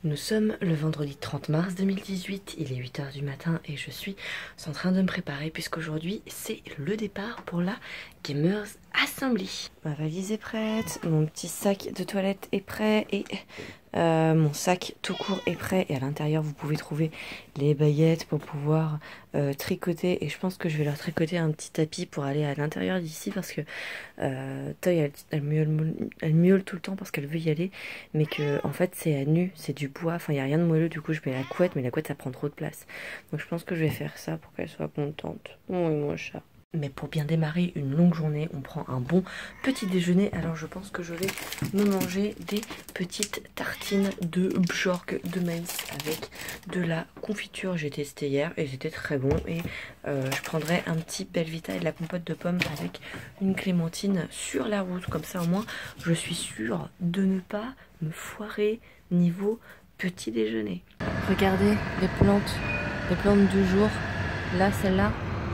Nous sommes le vendredi 30 mars 2018, il est 8 h du matin et je suis en train de me préparer puisqu'aujourd'hui c'est le départ pour la Gamers Assembly. Ma valise est prête, mon petit sac de toilette est prêt et mon sac tout court est prêt. Et à l'intérieur vous pouvez trouver les baguettes pour pouvoir tricoter. Et je pense que je vais leur tricoter un petit tapis pour aller à l'intérieur d'ici parce que Toy elle miaule tout le temps parce qu'elle veut y aller. Mais que en fait c'est à nu, c'est du bois, enfin il n'y a rien de moelleux, du coup je mets la couette, mais la couette ça prend trop de place. Donc je pense que je vais faire ça pour qu'elle soit contente. Oui mon chat. Mais pour bien démarrer une longue journée, on prend un bon petit déjeuner. Alors je pense que je vais me manger des petites tartines de bjork de maïs avec de la confiture. J'ai testé hier et c'était très bon. Et je prendrai un petit Belvita et de la compote de pommes avec une clémentine sur la route. Comme ça au moins je suis sûre de ne pas me foirer niveau petit déjeuner. Regardez les plantes du jour. Là, celle-là,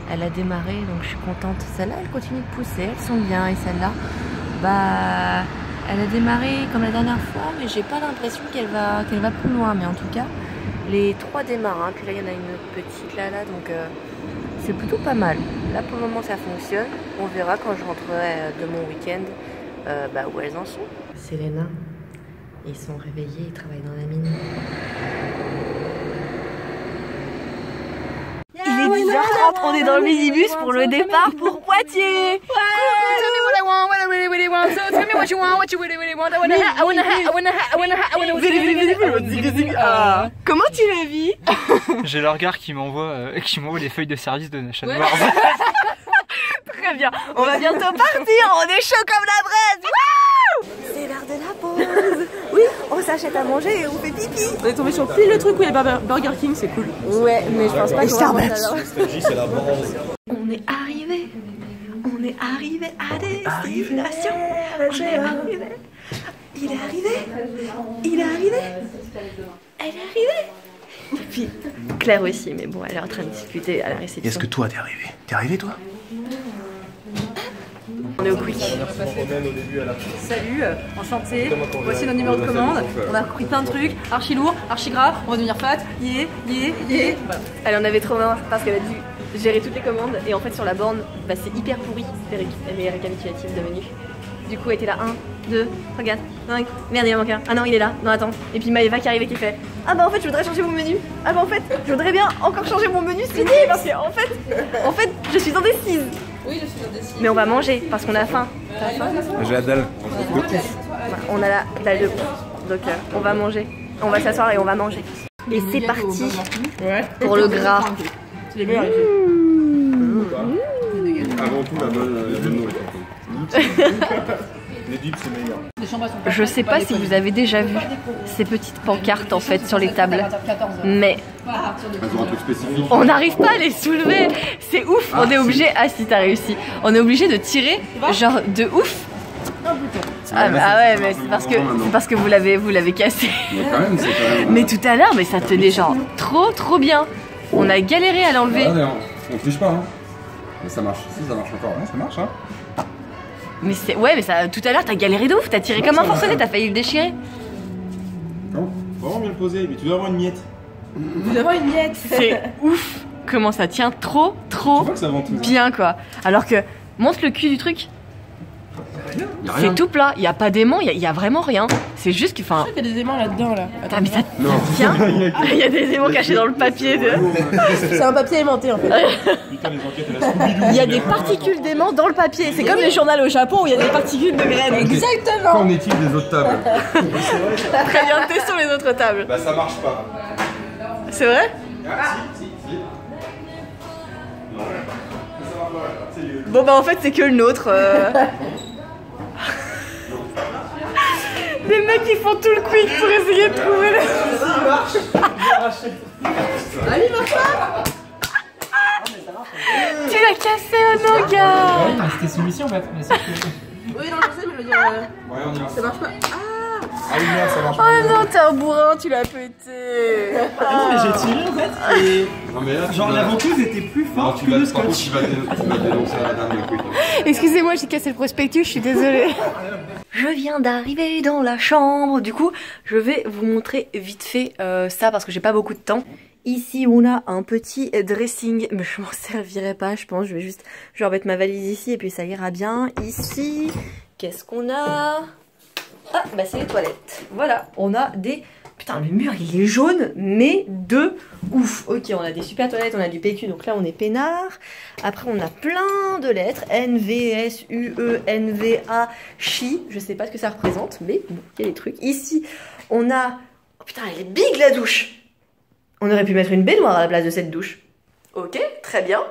elle a démarré, donc je suis contente. Celle-là, elle continue de pousser, elles sont bien. Et celle-là, bah, elle a démarré comme la dernière fois, mais j'ai pas l'impression qu'elle va plus loin. Mais en tout cas, les trois démarrent. Hein. Puis là, il y en a une petite là, donc c'est plutôt pas mal. Là, pour le moment, ça fonctionne. On verra quand je rentrerai de mon week-end bah, où elles en sont. C'est les nains. Ils sont réveillés, ils travaillent dans la mine. Il est 10h30, on est dans le minibus pour le départ pour Poitiers. Comment tu la vis? J'ai le regard qui m'envoie les feuilles de service de Nation Wars. Très bien, on va bientôt partir, on est chaud comme la braise. C'est l'heure de la pause. Oui, on s'achète à manger et on fait pipi. On est tombé sur pile le truc où il y a Burger King, c'est cool. Ouais, mais je pense pas qu'on va On est arrivé à destination. Il est arrivé. Elle est arrivée. Et puis Claire aussi, mais bon, elle est en train de discuter à la réception. Est-ce que toi t'es arrivé? T'es arrivé toi? On est au Quick. Salut, enchanté. Voici nos numéros de commande. On a pris plein de trucs, archi lourd, archi gras. On va devenir fat. Voilà. Elle en avait trop marre parce qu'elle a dû gérer toutes les commandes. Et en fait, sur la borne, bah, c'est hyper pourri les récapitulatifs de menus. Du coup, elle était là 1, 2, regarde, 5. Merde, il en manque un. Ah non, il est là. Non, attends. Et puis Maëva qui arrive et qui fait: ah bah en fait, je voudrais changer mon menu. Ah bah en fait, je voudrais bien encore changer mon menu, c'est dit parce que en fait, je suis indécise. Oui, je suis indécise. Mais on va manger parce qu'on a faim. J'ai la dalle. On a la dalle de ouf. Donc on va manger. On va s'asseoir et on va manger. Et c'est parti pour le gras. C'est les meilleurs. Avant tout, la bonne nourriture. Les dips, c'est meilleur. Je sais pas si vous avez déjà vu ces petites pancartes en fait sur les tables, mais Elles ont un truc spécifique. on n'arrive pas à les soulever. C'est ouf, on est obligé. Ah si t'as réussi. On est obligé de tirer genre de ouf. Ah ouais, mais c'est parce que vous l'avez cassé. Mais quand même, c'est quand même. Mais tout à l'heure, mais ça tenait genre trop bien. On a galéré à l'enlever. On triche pas, hein. Mais ça marche. Si, ça marche encore. Ouais, ça marche, hein. Mais c'est mais ça tout à l'heure t'as galéré de ouf, t'as tiré comme un forcené, t'as failli le déchirer. Non, faut vraiment bien le poser, mais tu dois avoir une miette. Vous avez une miette. C'est ouf comment ça tient trop Tu vois que ça vend tout. bien quoi. Alors que montre le cul du truc. C'est tout plat, il y a pas d'aimant, il y a vraiment rien. C'est juste qu'il enfin. Il y a des aimants là-dedans là. Attends, mais ça tient. Il y a des aimants cachés dans le papier de. C'est un papier aimanté en fait. Putain, les enquêtes, elle a Scooby-Doo. Il y a des particules d'aimant dans le papier. C'est comme les journaux au Japon où il y a des particules de graines. Exactement. Qu'en est-il des autres tables? Très bien, testons les autres tables. Bah, ça marche pas. C'est vrai? Si. Bon bah en fait c'est que le nôtre. Les mecs ils font tout le quick pour essayer de trouver le... Allez, marche pas. Tu l'as cassé au noga. C'était celui-ci en fait. Mais Oui, non, je sais, mais je veux dire. Ouais, on y va. Ça marche pas. Ah. Ah oui, merde, ça marche. Oh non, t'es un bourrin, tu l'as pété. Non, mais j'ai tiré en fait. Et Non, mais là, genre la ventouse était plus non, forte que le par contre, scotch. tu vas dénoncer à la dame le quick. Excusez-moi, j'ai cassé le prospectus, je suis désolée. Je viens d'arriver dans la chambre, du coup je vais vous montrer vite fait ça parce que j'ai pas beaucoup de temps. Ici on a un petit dressing, mais je m'en servirai pas je pense, je vais remettre ma valise ici et puis ça ira bien. Ici, qu'est-ce qu'on a? Ah bah c'est les toilettes, voilà, on a des... Putain le mur il est jaune mais de ouf. Ok, on a des super toilettes, on a du PQ donc là on est peinard. Après on a plein de lettres, N, V, S, U, E, N, V, A, Chi. Je sais pas ce que ça représente mais bon, il y a des trucs. Ici on a... Oh putain elle est big la douche. On aurait pu mettre une baignoire à la place de cette douche. Ok, très bien.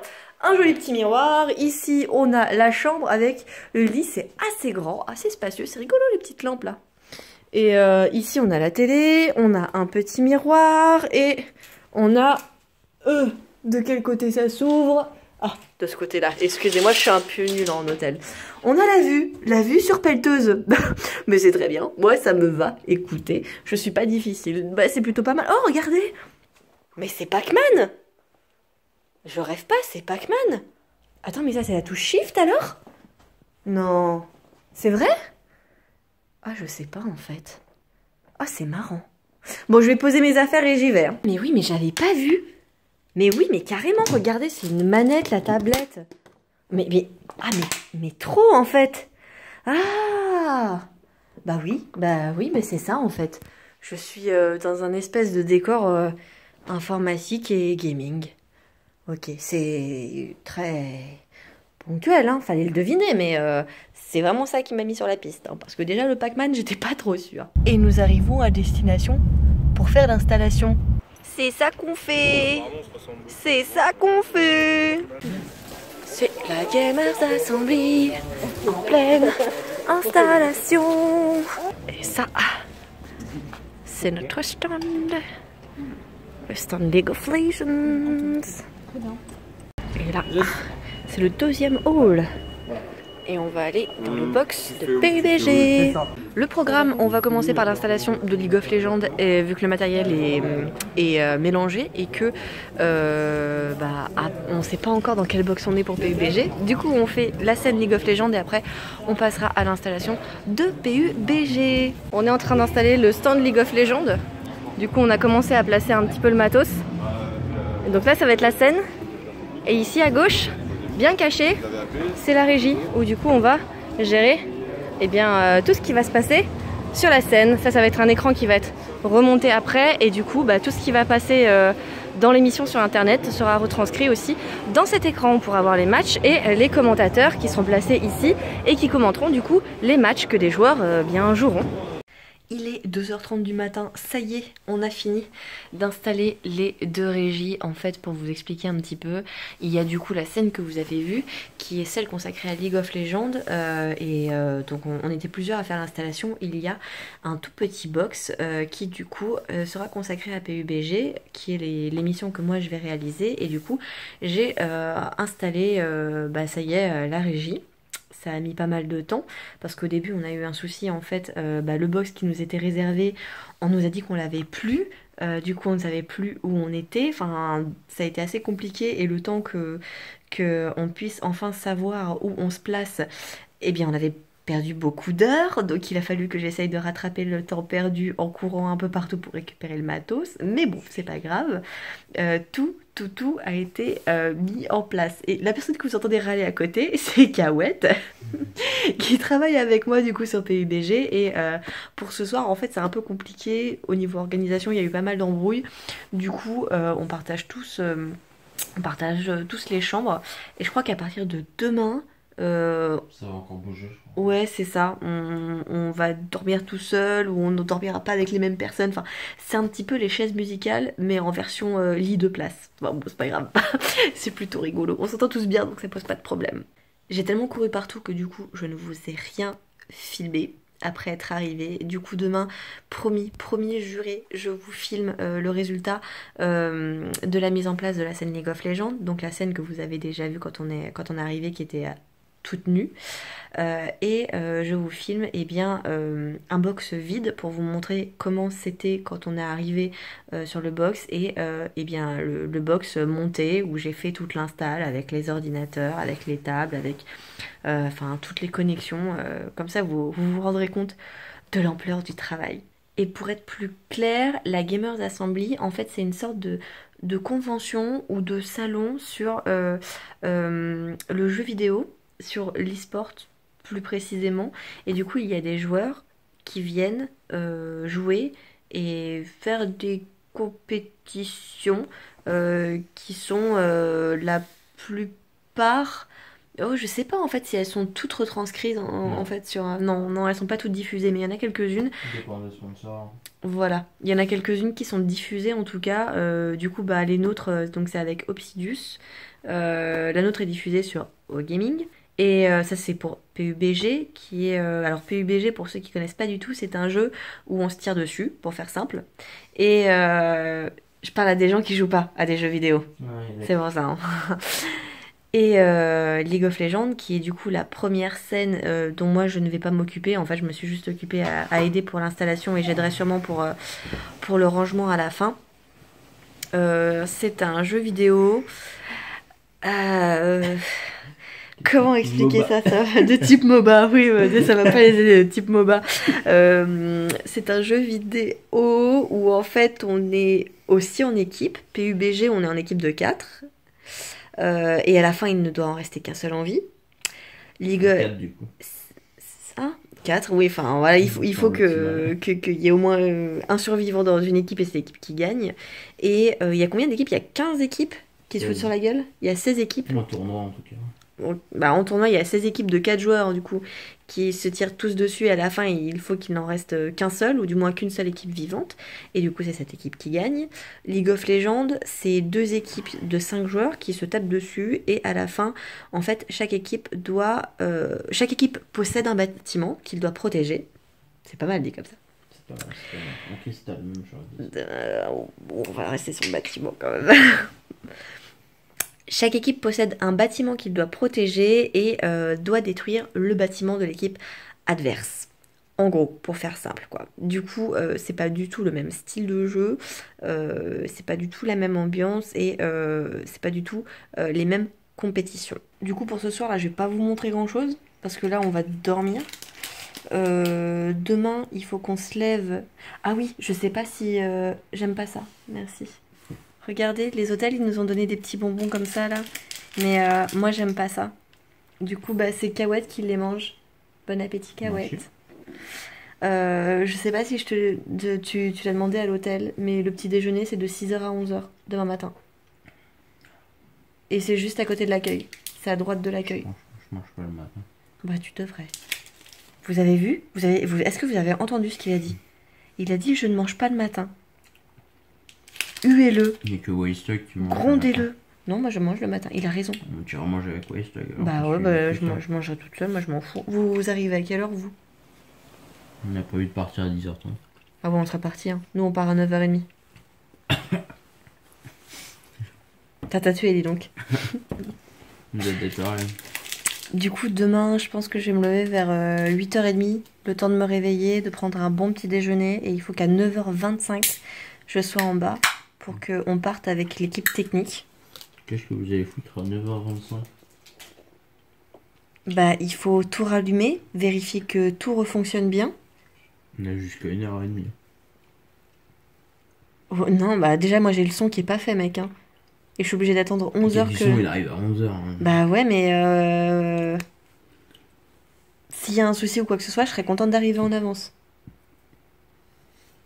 Un joli petit miroir. Ici on a la chambre avec le lit, c'est assez grand, assez spacieux. C'est rigolo les petites lampes là. Et ici on a la télé, on a un petit miroir et on a... de quel côté ça s'ouvre? Ah, de ce côté-là. Excusez-moi, je suis un peu nulle en hôtel. On a la vue sur pelleteuse. Mais c'est très bien, moi ça me va, écoutez, je suis pas difficile. Bah c'est plutôt pas mal. Oh regardez, mais c'est Pac-Man. Je rêve pas, c'est Pac-Man. Attends, mais ça c'est la touche Shift alors? Non, c'est vrai? Ah, je sais pas en fait. Ah, c'est marrant. Bon, je vais poser mes affaires et j'y vais. Hein. Mais oui, mais j'avais pas vu. Mais oui, mais carrément, regardez, c'est une manette, la tablette. Mais trop en fait. Ah, bah oui, mais c'est ça en fait. Je suis dans un espèce de décor informatique et gaming. Ok, c'est très... ponctuel, hein, fallait le deviner, mais c'est vraiment ça qui m'a mis sur la piste, hein, parce que déjà le Pac-Man, j'étais pas trop sûre. Et nous arrivons à destination pour faire l'installation. C'est ça qu'on fait. C'est ça qu'on fait. C'est la Gamers Assembly en pleine installation. Et ça, c'est notre stand. Le stand League of Legends. Et là... c'est le deuxième hall. Et on va aller dans le box de PUBG. Le programme, on va commencer par l'installation de League of Legends, et vu que le matériel est mélangé et que on sait pas encore dans quelle box on est pour PUBG. Du coup, on fait la scène League of Legends et après, on passera à l'installation de PUBG. On est en train d'installer le stand League of Legends. Du coup, on a commencé à placer un petit peu le matos. Et donc là, ça va être la scène. Et ici, à gauche, bien caché, c'est la régie où du coup on va gérer tout ce qui va se passer sur la scène. Ça va être un écran qui va être remonté après et du coup tout ce qui va passer dans l'émission sur internet sera retranscrit aussi dans cet écran pour avoir les matchs et les commentateurs qui seront placés ici et qui commenteront du coup les matchs que des joueurs joueront. Il est 2h30 du matin, ça y est, on a fini d'installer les deux régies. En fait, pour vous expliquer un petit peu, il y a du coup la scène que vous avez vue, qui est celle consacrée à League of Legends. Donc on était plusieurs à faire l'installation. Il y a un tout petit box qui du coup sera consacré à PUBG, qui est l'émission que moi je vais réaliser. Et du coup, j'ai installé, ça y est, la régie. Ça a mis pas mal de temps parce qu'au début on a eu un souci en fait, le box qui nous était réservé, on nous a dit qu'on l'avait plus, du coup on ne savait plus où on était, enfin ça a été assez compliqué et le temps que on puisse enfin savoir où on se place, eh bien on avait perdu beaucoup d'heures, donc il a fallu que j'essaye de rattraper le temps perdu en courant un peu partout pour récupérer le matos, mais bon c'est pas grave, tout a été mis en place. Et la personne que vous entendez râler à côté, c'est Kawet, qui travaille avec moi du coup sur PUBG. Et pour ce soir, en fait, c'est un peu compliqué au niveau organisation. Il y a eu pas mal d'embrouilles. Du coup, on partage tous les chambres. Et je crois qu'à partir de demain, ça va encore bouger, je crois. Ouais, c'est ça. On va dormir tout seul ou on ne dormira pas avec les mêmes personnes. Enfin, c'est un petit peu les chaises musicales, mais en version lit de place. Enfin, bon, c'est pas grave. C'est plutôt rigolo. On s'entend tous bien, donc ça pose pas de problème. J'ai tellement couru partout que du coup, je ne vous ai rien filmé après être arrivée. Du coup, demain, promis, juré, je vous filme le résultat de la mise en place de la scène League of Legends. Donc la scène que vous avez déjà vue quand on est arrivé, qui était toute nue. Et je vous filme eh bien, un box vide pour vous montrer comment c'était quand on est arrivé sur le box et eh bien, le box monté où j'ai fait toute l'install avec les ordinateurs, avec les tables, avec enfin toutes les connexions. Comme ça vous vous rendrez compte de l'ampleur du travail. Et pour être plus clair, la Gamers Assembly, en fait, c'est une sorte de convention ou de salon sur le jeu vidéo, sur l'e-sport plus précisément. Et du coup, il y a des joueurs qui viennent jouer et faire des compétitions qui sont la plupart... Oh, je sais pas en fait si elles sont toutes retranscrites en fait sur... Non, non, elles sont pas toutes diffusées, mais il y en a quelques-unes. Dépend des sponsors. Voilà, il y en a quelques-unes qui sont diffusées en tout cas. Du coup, bah, les nôtres, donc c'est avec Obsidius. La nôtre est diffusée sur OGaming. Et ça c'est pour PUBG, qui est... alors PUBG, pour ceux qui connaissent pas du tout, c'est un jeu où on se tire dessus, pour faire simple. Et je parle à des gens qui jouent pas à des jeux vidéo. Ouais, C'est pour ça. Hein. Et League of Legends, qui est du coup la première scène dont moi je ne vais pas m'occuper. En fait, je me suis juste occupée à aider pour l'installation et j'aiderai sûrement pour le rangement à la fin. C'est un jeu vidéo. Comment expliquer MOBA. ça de type MOBA, oui, ça va pas les aider, de type MOBA. C'est un jeu vidéo où en fait on est aussi en équipe. PUBG, on est en équipe de 4. Et à la fin, il ne doit en rester qu'un seul en vie. League... 4 du coup. Ah, 4, oui, enfin voilà, il faut qu'il y ait au moins un survivant dans une équipe et c'est l'équipe qui gagne. Et il y a combien d'équipes? Il y a 15 équipes qui se foutent sur la gueule. Il y a 16 équipes. En tournoi en tout cas. Bah, en tournoi, il y a 16 équipes de 4 joueurs du coup qui se tirent tous dessus et à la fin il faut qu'il n'en reste qu'un seul ou du moins qu'une seule équipe vivante et du coup c'est cette équipe qui gagne. League of Legends, c'est 2 équipes de 5 joueurs qui se tapent dessus et à la fin en fait chaque équipe possède un bâtiment qu'il doit protéger. C'est pas mal dit comme ça. C'est pas mal. En cristal même chose. On va rester sur le bâtiment quand même. Chaque équipe possède un bâtiment qu'il doit protéger et doit détruire le bâtiment de l'équipe adverse. En gros, pour faire simple, quoi. Du coup, c'est pas du tout le même style de jeu, c'est pas du tout la même ambiance et c'est pas du tout les mêmes compétitions. Du coup, pour ce soir, là, je vais pas vous montrer grand-chose parce que là, on va dormir. Demain, il faut qu'on se lève. Ah oui, je sais pas si... j'aime pas ça. Merci. Regardez, les hôtels, ils nous ont donné des petits bonbons comme ça, là. Mais moi, j'aime pas ça. Du coup, bah, c'est Cahouette qui les mange. Bon appétit, Cahouette. Je sais pas si tu l'as demandé à l'hôtel, mais le petit déjeuner, c'est de 6h à 11h demain matin. Et c'est juste à côté de l'accueil. C'est à droite de l'accueil. Je mange pas le matin. Bah, tu devrais. Vous avez vu? Est-ce que vous avez entendu ce qu'il a dit? Il a dit « Je ne mange pas le matin ». Huez-le. Il n'y a que Waystock qui mange. Grondez-le. Non, moi je mange le matin. Il a raison. Tu remanges avec Waystock. Bah ouais, bah, je mangerai toute seule, moi je m'en fous. Vous arrivez à quelle heure, vous? On a prévu de partir à 10h30. Ah bon, on sera parti, hein. Nous on part à 9h30. T'as tatoué, dis donc. Vous êtes d'accord, hein. Du coup, demain, je pense que je vais me lever vers 8h30. Le temps de me réveiller, de prendre un bon petit déjeuner. Et il faut qu'à 9h25, je sois en bas pour qu'on parte avec l'équipe technique. Qu'est-ce que vous allez foutre à 9h25? Bah, il faut tout rallumer, vérifier que tout refonctionne bien. On a jusqu'à 1h30. Oh, non, bah déjà, moi j'ai le son qui est pas fait, mec. Hein. Et je suis obligée d'attendre 11h Le que... son, il arrive à 11h. Hein. Bah ouais, mais s'il y a un souci ou quoi que ce soit, je serais contente d'arriver en avance.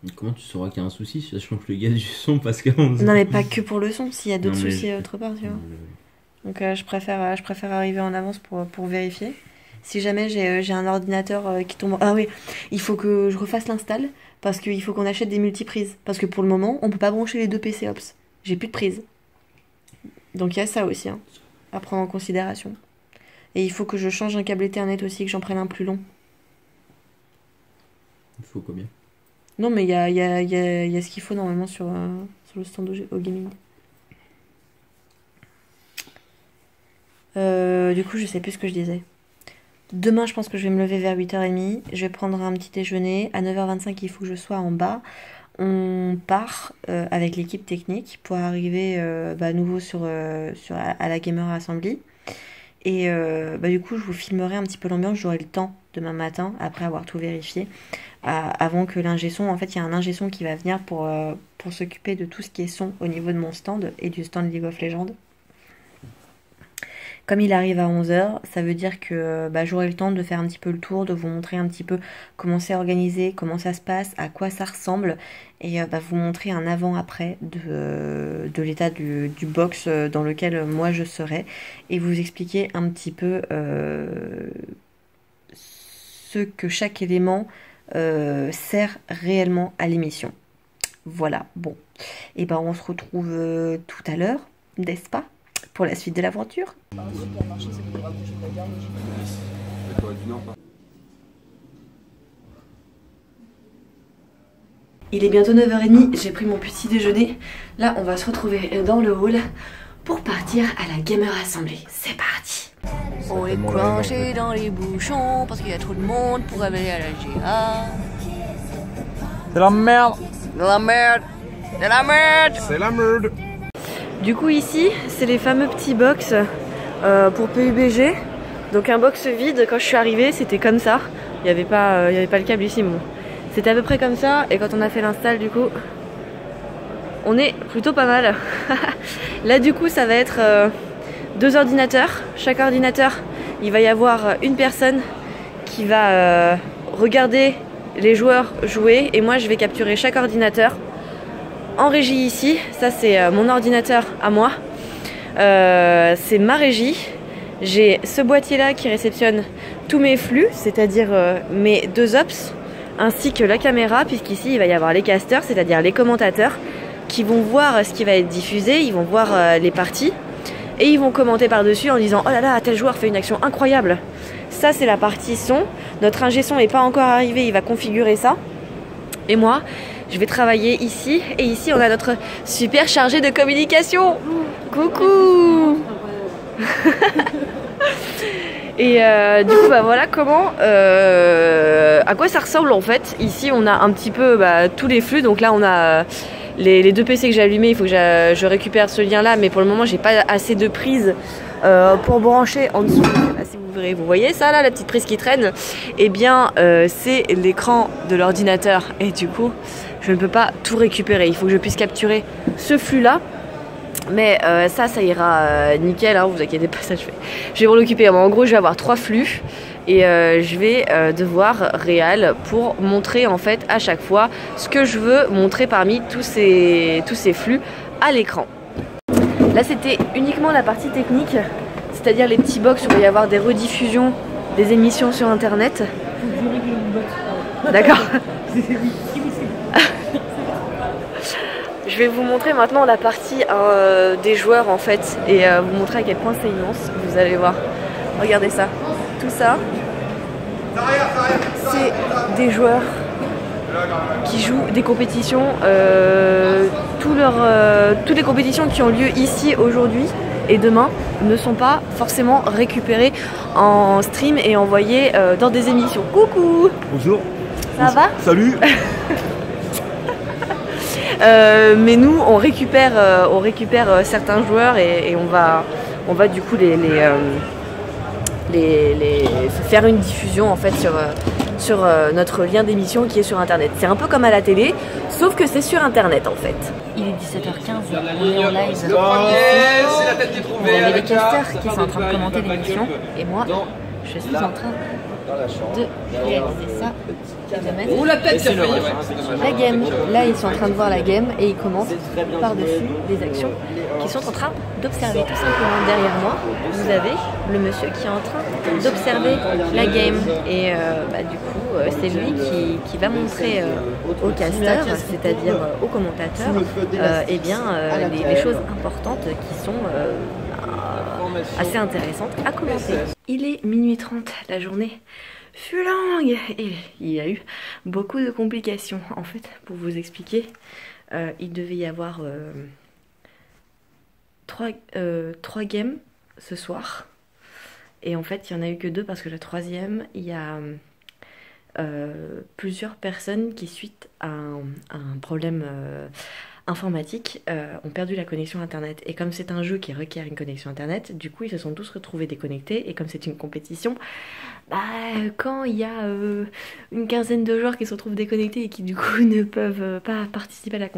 Mais comment tu sauras qu'il y a un souci, sachant que le gars du son passe qu'à 11h? Non, mais pas que pour le son, s'il y a d'autres Non, mais soucis autre part, tu vois. Donc je préfère arriver en avance pour vérifier. Si jamais j'ai un ordinateur qui tombe... Ah oui, il faut que je refasse l'install, parce qu'il faut qu'on achète des multiprises. Parce que pour le moment, on peut pas brancher les deux PC Ops. J'ai plus de prise. Donc il y a ça aussi, hein, à prendre en considération. Et il faut que je change un câble Ethernet aussi, que j'en prenne un plus long. Il faut combien? Non, mais il y a ce qu'il faut normalement sur le stand au gaming. Du coup, je sais plus ce que je disais. Demain, je pense que je vais me lever vers 8h30. Je vais prendre un petit déjeuner. À 9h25, il faut que je sois en bas. On part avec l'équipe technique pour arriver à nouveau à la Gamer Assembly. Et du coup, je vous filmerai un petit peu l'ambiance. J'aurai le temps demain matin, après avoir tout vérifié, avant que l'ingé son... En fait, il y a un ingé son qui va venir pour s'occuper de tout ce qui est son au niveau de mon stand et du stand League of Legends. Comme il arrive à 11h, ça veut dire que j'aurai le temps de faire un petit peu le tour, de vous montrer un petit peu comment c'est organisé, comment ça se passe, à quoi ça ressemble, et vous montrer un avant-après de l'état du box dans lequel moi je serai, et vous expliquer un petit peu ce que chaque élément sert réellement à l'émission. Voilà, bon. Et on se retrouve tout à l'heure, n'est-ce pas, pour la suite de l'aventure. Il est bientôt 9h30, j'ai pris mon petit déjeuner. Là, on va se retrouver dans le hall pour partir à la Gamer Assembly. C'est parti. On est coincé dans les bouchons parce qu'il y a trop de monde pour aller à la GA. C'est la merde. De la merde. De la merde. C'est la merde. Du coup ici, c'est les fameux petits box pour PUBG. Donc un box vide, quand je suis arrivée, c'était comme ça. Il n'y avait pas le câble ici, bon. C'était à peu près comme ça, et quand on a fait l'install, du coup, on est plutôt pas mal. Là du coup, ça va être 2 ordinateurs. Chaque ordinateur, il va y avoir une personne qui va regarder les joueurs jouer, et moi je vais capturer chaque ordinateur en régie ici. Ça c'est mon ordinateur à moi, c'est ma régie. J'ai ce boîtier là qui réceptionne tous mes flux, c'est-à-dire mes 2 ops, ainsi que la caméra, puisqu'ici il va y avoir les casters, c'est-à-dire les commentateurs qui vont voir ce qui va être diffusé, ils vont voir les parties et ils vont commenter par-dessus en disant « Oh là là, tel joueur fait une action incroyable !» Ça c'est la partie son. Notre ingé son n'est pas encore arrivé, il va configurer ça. Et moi, je vais travailler ici. Et ici, on a notre super chargé de communication. Coucou. Et du coup, voilà comment, à quoi ça ressemble en fait. Ici, on a un petit peu tous les flux. Donc là, on a les 2 PC que j'ai allumés. Il faut que je récupère ce lien-là. Mais pour le moment, j'ai pas assez de prises pour brancher en dessous. Là, si vous voyez ça là, la petite prise qui traîne, et bien c'est l'écran de l'ordinateur, et du coup je ne peux pas tout récupérer, il faut que je puisse capturer ce flux là, mais ça ira nickel, hein, vous inquiétez pas, ça je vais m'en occuper. En gros, je vais avoir 3 flux et je vais devoir pour montrer en fait à chaque fois ce que je veux montrer parmi tous ces flux à l'écran. Là c'était uniquement la partie technique, c'est-à-dire les petits box où il va y avoir des rediffusions des émissions sur internet. D'accord. Je vais vous montrer maintenant la partie des joueurs en fait, et vous montrer à quel point c'est immense. Vous allez voir. Regardez ça. Tout ça, c'est des joueurs qui jouent des compétitions. Toutes les compétitions qui ont lieu ici aujourd'hui et demain ne sont pas forcément récupérées en stream et envoyées dans des émissions. Coucou. Bonjour. Ça va? Salut. Mais nous on récupère certains joueurs et on va du coup faire une diffusion en fait sur notre lien d'émission qui est sur internet. C'est un peu comme à la télé, sauf que c'est sur internet en fait. Il est 17h15, on est en live. Il y avait les casters qui sont en train de commenter l'émission et moi je suis en train de réaliser ça et de mettre la game. Là ils sont en train de voir la game et ils commentent par-dessus les actions qui sont en train d'observer. Tout simplement derrière moi vous avez le monsieur qui est en train d'observer la game et du coup c'est lui qui va montrer aux casters, c'est-à-dire aux commentateurs, les choses importantes qui sont assez intéressantes à commenter. Il est minuit 30, la journée fut longue et il y a eu beaucoup de complications. En fait, pour vous expliquer, il devait y avoir 3 games ce soir et en fait il y en a eu que 2 parce que la troisième, il y a plusieurs personnes qui suite à un problème informatique ont perdu la connexion internet, et comme c'est un jeu qui requiert une connexion internet, du coup ils se sont tous retrouvés déconnectés, et comme c'est une compétition, bah quand il y a une quinzaine de joueurs qui se retrouvent déconnectés et qui du coup ne peuvent pas participer à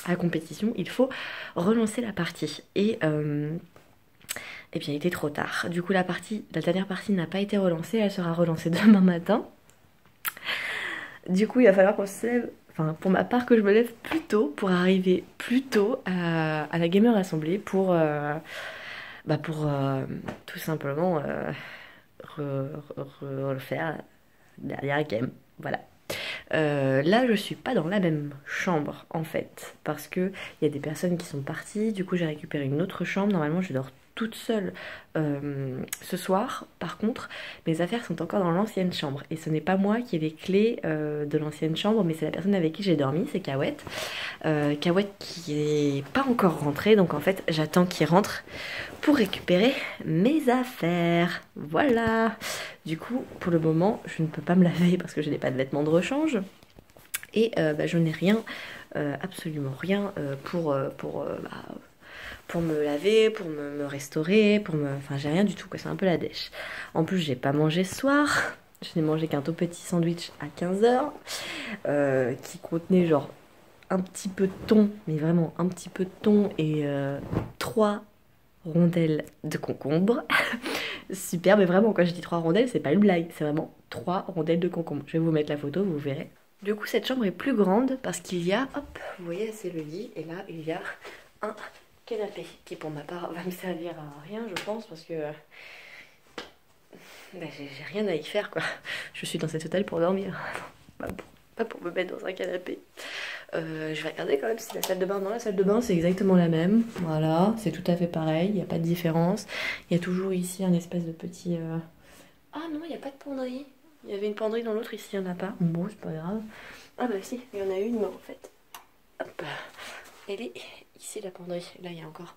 la compétition, il faut relancer la partie, et bien il était trop tard. Du coup la dernière partie n'a pas été relancée, elle sera relancée demain matin. Du coup il va falloir qu'on se lève, enfin pour ma part que je me lève plus tôt pour arriver plus tôt à la Gamer Assemblée pour tout simplement refaire derrière game. Voilà. Là je suis pas dans la même chambre en fait, parce que il y a des personnes qui sont parties, du coup j'ai récupéré une autre chambre. Normalement je dors toute seule ce soir. Par contre mes affaires sont encore dans l'ancienne chambre, et ce n'est pas moi qui ai les clés de l'ancienne chambre, mais c'est la personne avec qui j'ai dormi, c'est Kawet. Kawet qui est pas encore rentrée, donc en fait j'attends qu'il rentre pour récupérer mes affaires. Voilà. Du coup pour le moment je ne peux pas me laver parce que je n'ai pas de vêtements de rechange, et je n'ai rien, absolument rien pour me laver, pour me restaurer, enfin j'ai rien du tout, quoi. C'est un peu la dèche. En plus j'ai pas mangé ce soir, je n'ai mangé qu'un tout petit sandwich à 15h qui contenait genre un petit peu de thon, mais vraiment un petit peu de thon, et 3 rondelles de concombre. Super, mais vraiment quand je dis 3 rondelles, c'est pas une blague, c'est vraiment 3 rondelles de concombre. Je vais vous mettre la photo, vous verrez. Du coup cette chambre est plus grande parce qu'il y a, hop, vous voyez c'est le lit, et là il y a un canapé qui pour ma part va me servir à rien je pense, parce que j'ai rien à y faire quoi. Je suis dans cet hôtel pour dormir, pas pour me mettre dans un canapé. Je vais regarder quand même si la salle de bain, dans la salle de bain c'est exactement la même, voilà, c'est tout à fait pareil, il n'y a pas de différence. Il y a toujours ici un espèce de petit ah non, il n'y a pas de penderie, il y avait une penderie dans l'autre, ici il n'y en a pas. Bon c'est pas grave, ah bah si il y en a une, mais en fait hop, elle est ici la penderie, là il y a encore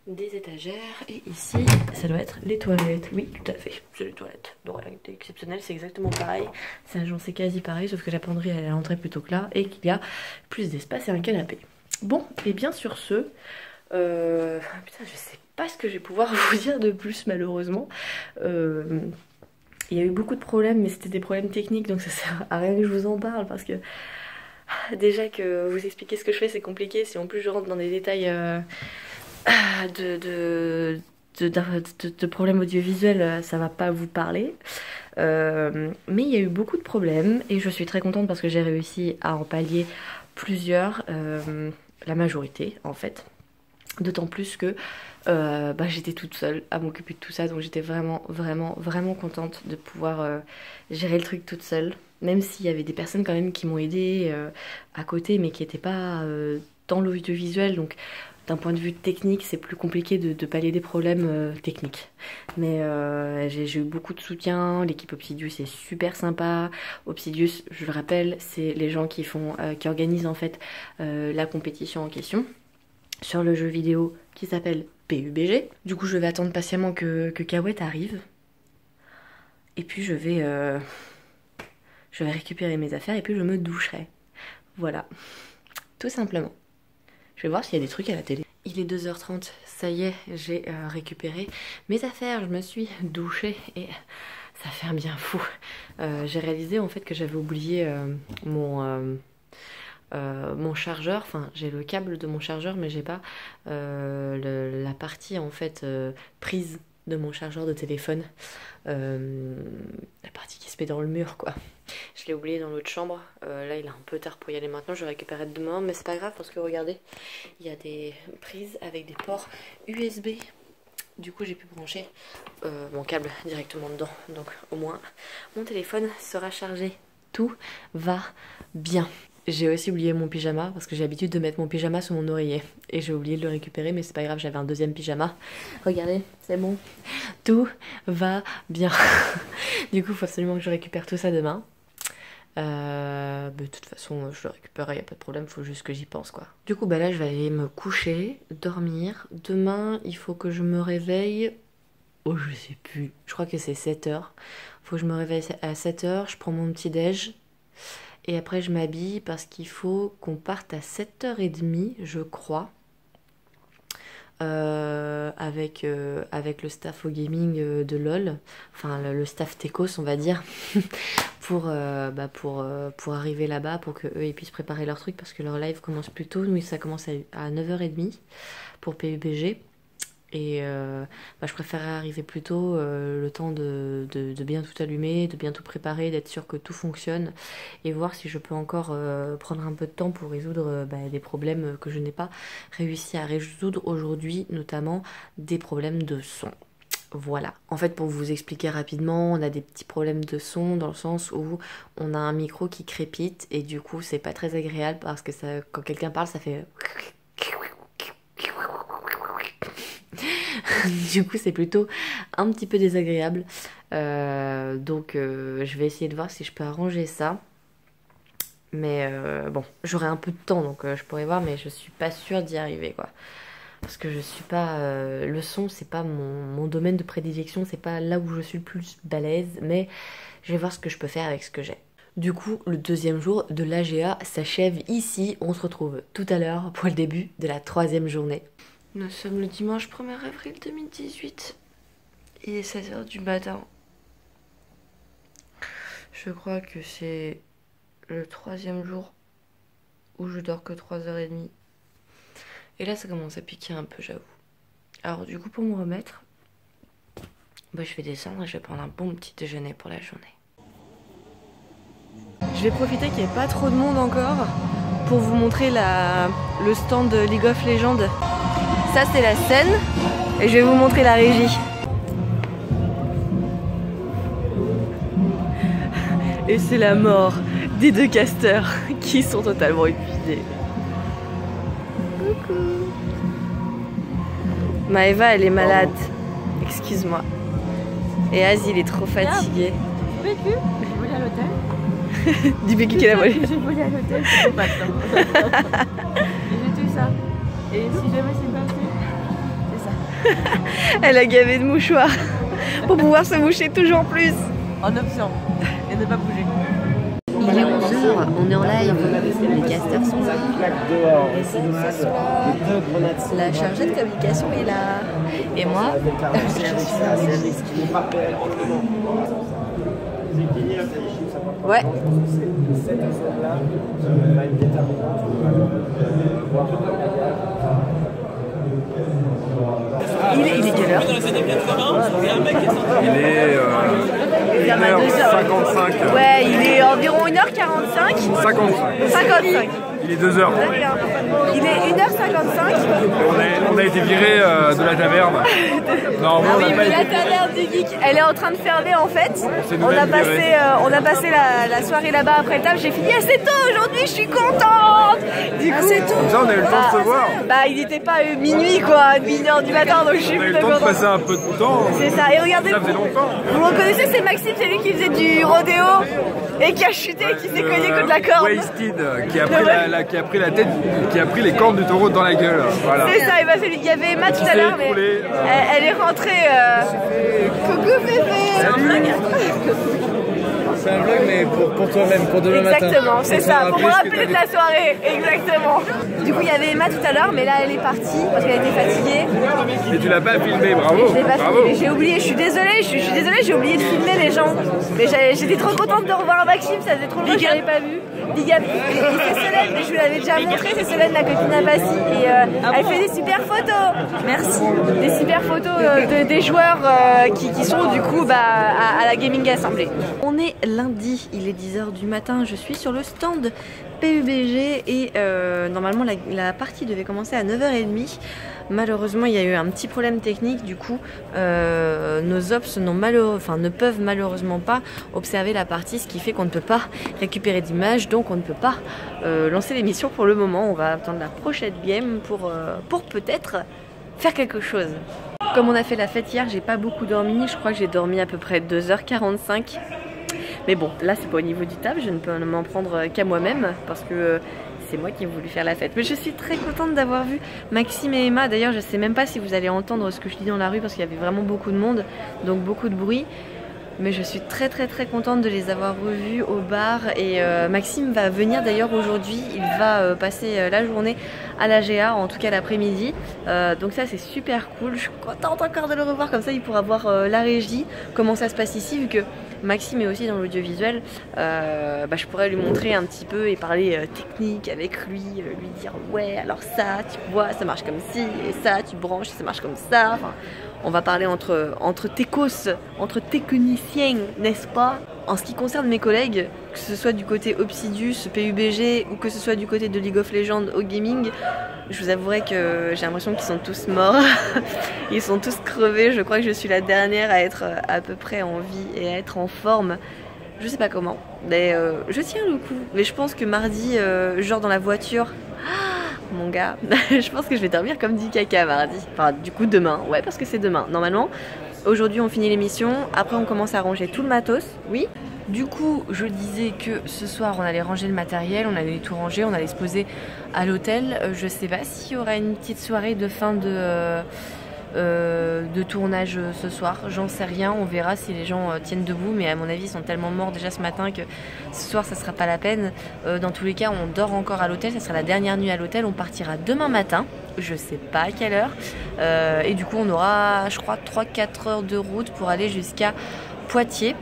des étagères, et ici ça doit être les toilettes. Oui tout à fait, c'est les toilettes, donc rien d'exceptionnel, c'est exactement pareil, c'est agencé quasi pareil, sauf que la penderie elle est à l'entrée plutôt que là, et qu'il y a plus d'espace et un canapé. Bon, et bien sur ce putain je sais pas ce que je vais pouvoir vous dire de plus malheureusement. Il y a eu beaucoup de problèmes, mais c'était des problèmes techniques, donc ça sert à rien que je vous en parle, parce que déjà que vous expliquer ce que je fais c'est compliqué, si en plus je rentre dans des détails de problèmes audiovisuels, ça va pas vous parler. Mais il y a eu beaucoup de problèmes, et je suis très contente parce que j'ai réussi à en pallier plusieurs, la majorité en fait. D'autant plus que j'étais toute seule à m'occuper de tout ça, donc j'étais vraiment contente de pouvoir gérer le truc toute seule. Même s'il y avait des personnes quand même qui m'ont aidée à côté, mais qui n'étaient pas dans l'audiovisuel, donc d'un point de vue technique c'est plus compliqué de pallier des problèmes techniques. Mais j'ai eu beaucoup de soutien, l'équipe Obsidius est super sympa. Obsidius, je le rappelle, c'est les gens qui organisent en fait la compétition en question sur le jeu vidéo qui s'appelle PUBG. Du coup je vais attendre patiemment que Kawet arrive, et puis je vais récupérer mes affaires, et puis je me doucherai. Voilà, tout simplement. Je vais voir s'il y a des trucs à la télé. Il est 2h30, ça y est, j'ai récupéré mes affaires, je me suis douchée, et ça fait un bien fou. J'ai réalisé en fait que j'avais oublié mon chargeur, enfin j'ai le câble de mon chargeur, mais j'ai pas la partie en fait prise de mon chargeur de téléphone, la partie qui se met dans le mur quoi. Je l'ai oublié dans l'autre chambre, là il est un peu tard pour y aller maintenant, je le récupérerai demain, mais c'est pas grave parce que regardez, il y a des prises avec des ports USB, du coup j'ai pu brancher mon câble directement dedans, donc au moins mon téléphone sera chargé, tout va bien. J'ai aussi oublié mon pyjama parce que j'ai l'habitude de mettre mon pyjama sous mon oreiller, et j'ai oublié de le récupérer, mais c'est pas grave, j'avais un deuxième pyjama. Regardez, c'est bon, tout va bien. Du coup il faut absolument que je récupère tout ça demain. De toute façon je le récupérerai, y a pas de problème, faut juste que j'y pense quoi. Du coup là je vais aller me coucher, dormir. Demain il faut que je me réveille Oh, je sais plus. Je crois que c'est 7h. Faut que je me réveille à 7h. Je prends mon petit déj. Et après, je m'habille parce qu'il faut qu'on parte à 7h30, je crois. Avec le staff au gaming de LOL. Enfin, le staff Techos, on va dire. pour arriver là-bas, pour qu'eux ils puissent préparer leur truc. Parce que leur live commence plus tôt. Nous, ça commence à 9h30 pour PUBG. Et je préférerais arriver plus tôt, le temps de bien tout allumer, de bien tout préparer, d'être sûr que tout fonctionne et voir si je peux encore prendre un peu de temps pour résoudre des problèmes que je n'ai pas réussi à résoudre aujourd'hui, notamment des problèmes de son. Voilà. En fait, pour vous expliquer rapidement, on a des petits problèmes de son dans le sens où on a un micro qui crépite et du coup c'est pas très agréable parce que ça, quand quelqu'un parle ça fait... Du coup c'est plutôt un petit peu désagréable, donc je vais essayer de voir si je peux arranger ça, mais bon, j'aurai un peu de temps donc je pourrais voir, mais je suis pas sûre d'y arriver quoi, parce que je suis pas, le son c'est pas mon domaine de prédilection, c'est pas là où je suis le plus balèze, mais je vais voir ce que je peux faire avec ce que j'ai. Du coup, le deuxième jour de l'AGA s'achève ici, on se retrouve tout à l'heure pour le début de la 3e journée. Nous sommes le dimanche 1er avril 2018. Il est 16h du matin. Je crois que c'est le 3e jour où je dors que 3h30. Et là, ça commence à piquer un peu, j'avoue. Alors du coup, pour me remettre, je vais descendre et je vais prendre un bon petit déjeuner pour la journée. Je vais profiter qu'il n'y ait pas trop de monde encore pour vous montrer le stand de League of Legends. Ça c'est la scène et je vais vous montrer la régie. Et c'est la mort des 2 casters qui sont totalement épuisés. Coucou. Maëva elle est malade, excuse-moi. Et Az il est trop fatigué. Vécu, j'ai volé à l'hôtel. Du vécu qu'elle a volé. J'ai volé à l'hôtel, c'est pas le temps. J'ai tout ça. Et si jamais c'est pas fait, c'est ça. Elle a gavé de mouchoirs pour pouvoir se moucher toujours plus. En option. Et ne pas bouger. Il est 11h, on est en live, les casters sont là. Et c'est la chargée de communication est là. Et moi, je suis la service. Ouais. Il est quelle heure? Il est 1h55. Ouais, il est environ 1h45. 55. Il est 2h. Il est 1h55. On a été viré de la taverne. Non, Ah oui, mais la taverne du geek, elle est en train de fermer en fait. On a passé la soirée là-bas après le taf. J'ai fini assez tôt aujourd'hui, je suis contente. Du coup, Comme ça, on a eu le temps de se voir. il n'était pas minuit quoi, 1h du matin, donc je suis On a eu plutôt le temps de contente. passer un peu de temps. C'est ça, et regardez, Ça faisait longtemps. vous reconnaissez, c'est Maxime, c'est lui qui faisait du rodéo et qui a chuté, qui s'est cogné contre la corde. Wasted, qui a pris les cornes du taureau dans la gueule. Voilà. C'est ça, il y avait Emma tout à l'heure, mais elle est rentrée. Coucou Pépé. C'est un vlog, mais pour toi-même, pour demain matin. Exactement, c'est ça, pour me rappeler de la soirée, exactement. Du coup, il y avait Emma tout à l'heure, mais là, elle est partie parce qu'elle était fatiguée. Et tu l'as pas filmé, bravo. Je l'ai pas Bravo. filmé, j'ai oublié, je suis désolée, j'ai oublié de filmer les gens. Mais j'étais trop contente de revoir Maxime, ça faisait trop longtemps que je l'avais pas vu. Big up. Et c'est Solène, mais je vous l'avais déjà montré, c'est Solène, la copine d'Abbassi. Et elle fait des super photos. Merci. Des super photos des joueurs qui sont du coup à la Gaming Assemblée. On est lundi, il est 10h du matin, je suis sur le stand PUBG et normalement la partie devait commencer à 9h30. Malheureusement, il y a eu un petit problème technique, du coup nos ops ne peuvent malheureusement pas observer la partie, ce qui fait qu'on ne peut pas récupérer d'images, donc on ne peut pas lancer l'émission pour le moment. On va attendre la prochaine game pour peut-être faire quelque chose. Comme on a fait la fête hier, j'ai pas beaucoup dormi, je crois que j'ai dormi à peu près 2h45. Mais bon, là c'est pas au niveau du taf, je ne peux m'en prendre qu'à moi-même parce que c'est moi qui ai voulu faire la fête. Mais je suis très contente d'avoir vu Maxime et Emma. D'ailleurs, je sais même pas si vous allez entendre ce que je dis dans la rue parce qu'il y avait vraiment beaucoup de monde, donc beaucoup de bruit. Mais je suis très contente de les avoir revus au bar. Et Maxime va venir d'ailleurs aujourd'hui. Il va passer la journée à la GA, en tout cas l'après-midi. Donc ça c'est super cool. Je suis contente encore de le revoir, comme ça il pourra voir la régie, comment ça se passe ici, vu que Maxime est aussi dans l'audiovisuel. Je pourrais lui montrer un petit peu et parler technique avec lui, lui dire ouais alors ça tu vois ça marche comme ci, et ça tu branches ça marche comme ça. Enfin, on va parler entre techos, entre techniciens, n'est-ce pas? En ce qui concerne mes collègues, que ce soit du côté Obsidius, PUBG ou que ce soit du côté de League of Legends au gaming, je vous avouerai que j'ai l'impression qu'ils sont tous morts. Ils sont tous crevés. Je crois que je suis la dernière à être à peu près en vie et à être en forme. Je sais pas comment, mais je tiens le coup. Mais je pense que mardi, genre dans la voiture... Mon gars, je pense que je vais dormir comme du caca mardi. Enfin, du coup, demain. Ouais, parce que c'est demain. Normalement, aujourd'hui, on finit l'émission. Après, on commence à ranger tout le matos. Oui. Du coup, je disais que ce soir, on allait ranger le matériel, on allait tout ranger, on allait se poser à l'hôtel. Je sais pas s'il y aura une petite soirée de fin de tournage ce soir, j'en sais rien, on verra si les gens tiennent debout, mais à mon avis ils sont tellement morts déjà ce matin que ce soir ça sera pas la peine. Dans tous les cas on dort encore à l'hôtel, ça sera la dernière nuit à l'hôtel, on partira demain matin, je sais pas à quelle heure, et du coup on aura je crois 3-4 heures de route pour aller jusqu'à Poitiers.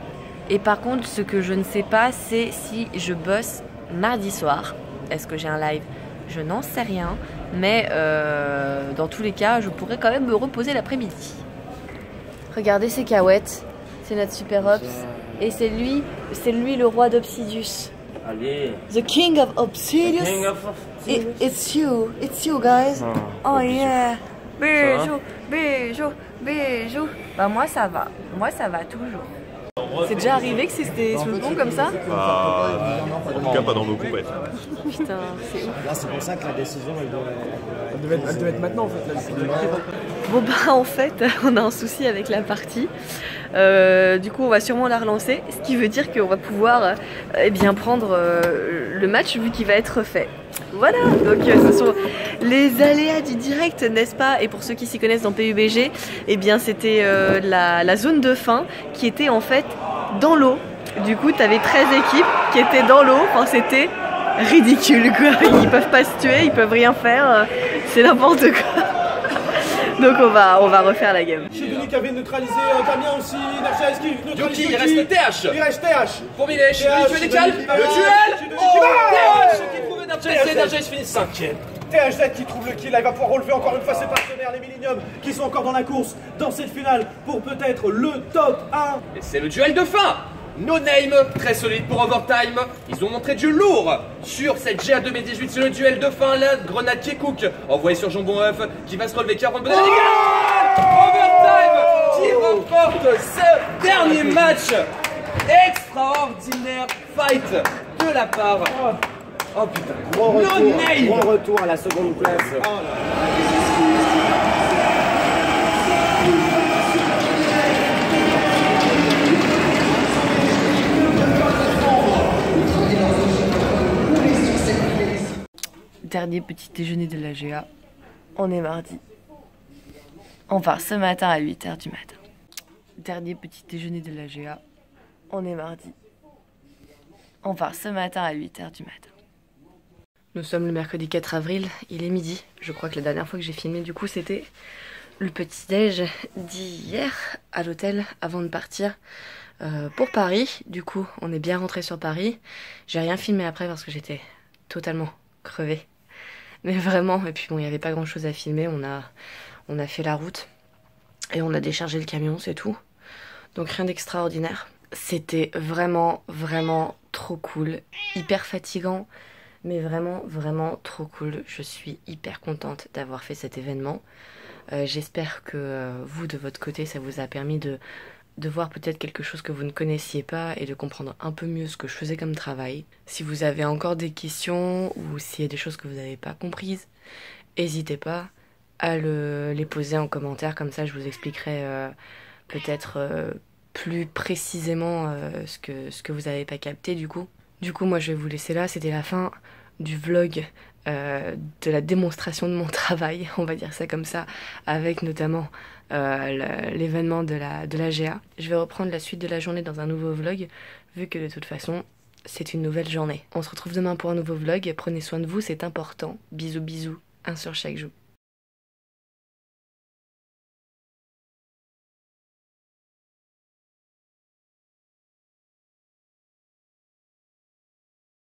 Et par contre ce que je ne sais pas c'est si je bosse mardi soir, est-ce que j'ai un live? Je n'en sais rien, mais dans tous les cas, je pourrais quand même me reposer l'après-midi. Regardez ces cahuètes, c'est notre super ops, et c'est lui le roi d'Obsidius. Allez. The king of Obsidius. It's you guys. Oh yeah. Bisous, bisous, bisous. Bah moi ça va toujours. C'est déjà arrivé que c'était sous le pont comme ça? En tout cas, pas dans nos coupettes. Putain, c'est ouf. Là, c'est pour ça que la décision, elle devait être maintenant en fait. Là, bon bah en fait, on a un souci avec la partie. Du coup, on va sûrement la relancer, ce qui veut dire qu'on va pouvoir prendre le match vu qu'il va être fait. Voilà, donc ce sont les aléas du direct, n'est-ce pas? Et pour ceux qui s'y connaissent dans PUBG, eh bien c'était la zone de fin qui était en fait dans l'eau. Du coup, tu avais 13 équipes qui étaient dans l'eau, enfin c'était ridicule quoi. Ils peuvent pas se tuer, ils peuvent rien faire, c'est n'importe quoi. Donc on va refaire la game. Chiduni avait neutralisé Damien aussi, Narcès qui neutralise Yoki, il reste TH. Il reste TH. Pour Milet, Chiduni, tu es décalé. Le duel. TH qui trouve Narcès, Narcès finit 5ème. THZ qui trouve le kill, il va pouvoir relever encore une fois ses partenaires, les Millennium, qui sont encore dans la course, dans cette finale, pour peut-être le top 1. Et c'est le duel de fin. No Name, très solide pour Overtime. Ils ont montré du lourd sur cette GA 2018. C'est le duel de fin, la grenade qui est cook. Envoyé sur Jambon Œuf, qui va se relever 40 bonnes. Overtime qui remporte ce dernier match. Extraordinaire fight de la part. Oh putain, Grand No retour à la seconde place. Dernier petit déjeuner de la GA. On est mardi. On part ce matin à 8h du matin. Dernier petit déjeuner de la GA. On est mardi. On part ce matin à 8h du matin. Nous sommes le mercredi 4 avril, il est midi. Je crois que la dernière fois que j'ai filmé du coup c'était le petit déj d'hier à l'hôtel avant de partir pour Paris. Du coup on est bien rentré sur Paris. J'ai rien filmé après parce que j'étais totalement crevée. Mais vraiment, et puis bon il n'y avait pas grand chose à filmer, on a fait la route et on a déchargé le camion, c'est tout. Donc rien d'extraordinaire. C'était vraiment trop cool, hyper fatigant. Mais vraiment trop cool. Je suis hyper contente d'avoir fait cet événement. J'espère que vous, de votre côté, ça vous a permis de voir peut-être quelque chose que vous ne connaissiez pas et de comprendre un peu mieux ce que je faisais comme travail. Si vous avez encore des questions ou s'il y a des choses que vous n'avez pas comprises, n'hésitez pas à les poser en commentaire. Comme ça, je vous expliquerai peut-être plus précisément ce que vous n'avez pas capté du coup. Du coup, moi, je vais vous laisser là. C'était la fin du vlog, de la démonstration de mon travail, on va dire ça comme ça, avec notamment l'événement de la GA. Je vais reprendre la suite de la journée dans un nouveau vlog, vu que de toute façon, c'est une nouvelle journée. On se retrouve demain pour un nouveau vlog. Prenez soin de vous, c'est important. Bisous bisous, un sur chaque joue.